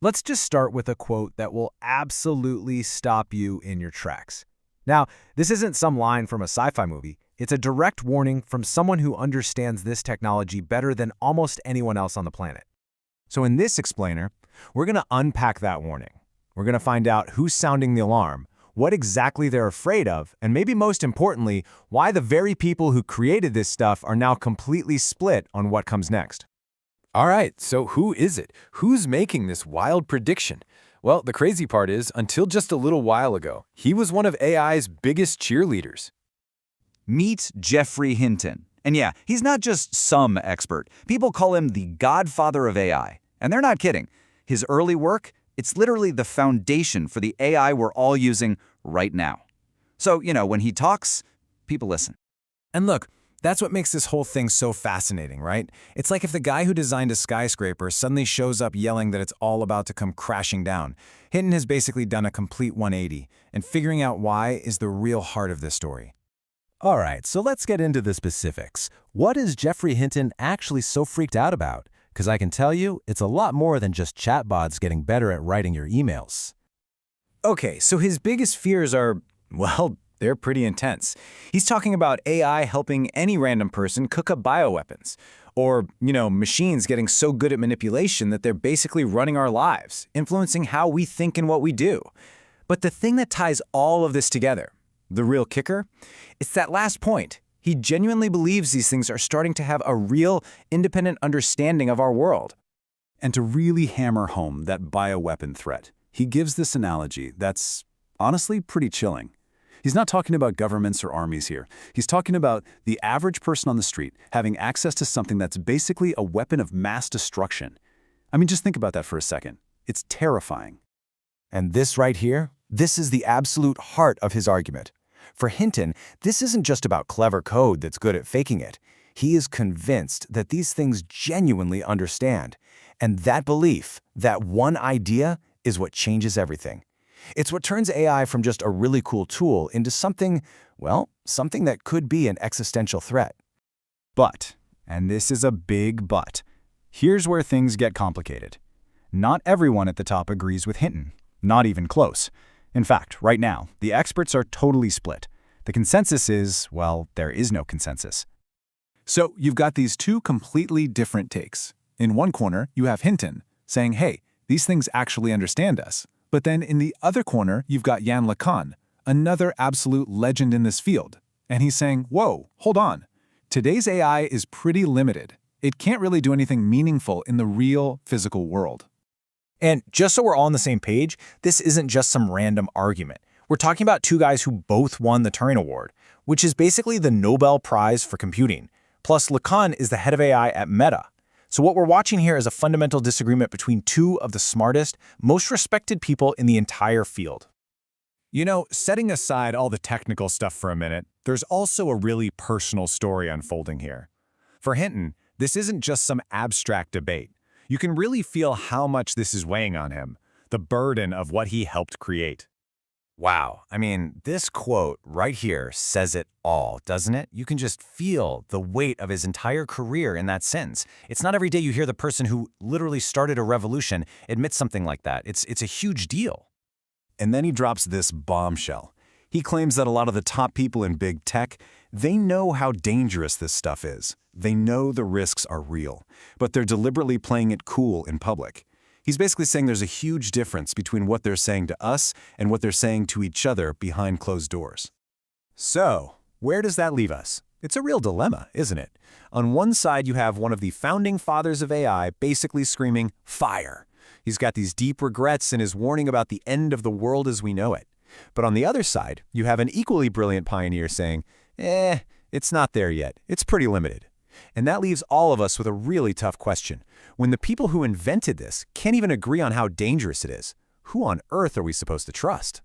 Let's just start with a quote that will absolutely stop you in your tracks. Now, this isn't some line from a sci-fi movie. It's a direct warning from someone who understands this technology better than almost anyone else on the planet. So in this explainer, we're going to unpack that warning. We're going to find out who's sounding the alarm, what exactly they're afraid of, and maybe most importantly, why the very people who created this stuff are now completely split on what comes next. All right, so who is it? Who's making this wild prediction? Well, the crazy part is, until just a little while ago, he was one of AI's biggest cheerleaders. Meet Jeffrey Hinton. And yeah, he's not just some expert. People call him the Godfather of AI. And they're not kidding. His early work, it's literally the foundation for the AI we're all using right now. So, when he talks, people listen. And look, that's what makes this whole thing so fascinating, right? It's like if the guy who designed a skyscraper suddenly shows up yelling that it's all about to come crashing down. Hinton has basically done a complete 180, and figuring out why is the real heart of this story. All right, so let's get into the specifics. What is Jeffrey Hinton actually so freaked out about? Because I can tell you, it's a lot more than just chatbots getting better at writing your emails. Okay, so his biggest fears are, well, they're pretty intense. He's talking about AI helping any random person cook up bioweapons. Or, machines getting so good at manipulation that they're basically running our lives, influencing how we think and what we do. But the thing that ties all of this together, the real kicker, it's that last point. He genuinely believes these things are starting to have a real, independent understanding of our world. And to really hammer home that bioweapon threat, he gives this analogy that's honestly pretty chilling. He's not talking about governments or armies here. He's talking about the average person on the street having access to something that's basically a weapon of mass destruction. I mean, just think about that for a second. It's terrifying. And this right here, this is the absolute heart of his argument. For Hinton, this isn't just about clever code that's good at faking it. He is convinced that these things genuinely understand. And that belief, that one idea, is what changes everything. It's what turns AI from just a really cool tool into something, well, something that could be an existential threat. But, and this is a big but, here's where things get complicated. Not everyone at the top agrees with Hinton, not even close. In fact, right now, the experts are totally split. The consensus is, well, there is no consensus. So you've got these two completely different takes. In one corner, you have Hinton saying, hey, these things actually understand us. But then in the other corner, you've got Yann LeCun, another absolute legend in this field. And he's saying, whoa, hold on. Today's AI is pretty limited. It can't really do anything meaningful in the real physical world. And just so we're all on the same page, this isn't just some random argument. We're talking about two guys who both won the Turing Award, which is basically the Nobel Prize for computing. Plus, LeCun is the head of AI at Meta. So what we're watching here is a fundamental disagreement between two of the smartest, most respected people in the entire field. Setting aside all the technical stuff for a minute, there's also a really personal story unfolding here. For Hinton, this isn't just some abstract debate. You can really feel how much this is weighing on him, the burden of what he helped create. Wow, I mean, this quote right here says it all, doesn't it? You can just feel the weight of his entire career in that sentence. It's not every day you hear the person who literally started a revolution admit something like that. It's a huge deal. And then he drops this bombshell. He claims that a lot of the top people in big tech, they know how dangerous this stuff is. They know the risks are real, but they're deliberately playing it cool in public. He's basically saying there's a huge difference between what they're saying to us and what they're saying to each other behind closed doors. So, where does that leave us? It's a real dilemma, isn't it? On one side, you have one of the founding fathers of AI basically screaming, fire. He's got these deep regrets and is warning about the end of the world as we know it. But on the other side, you have an equally brilliant pioneer saying, it's not there yet. It's pretty limited. And that leaves all of us with a really tough question. When the people who invented this can't even agree on how dangerous it is, who on earth are we supposed to trust?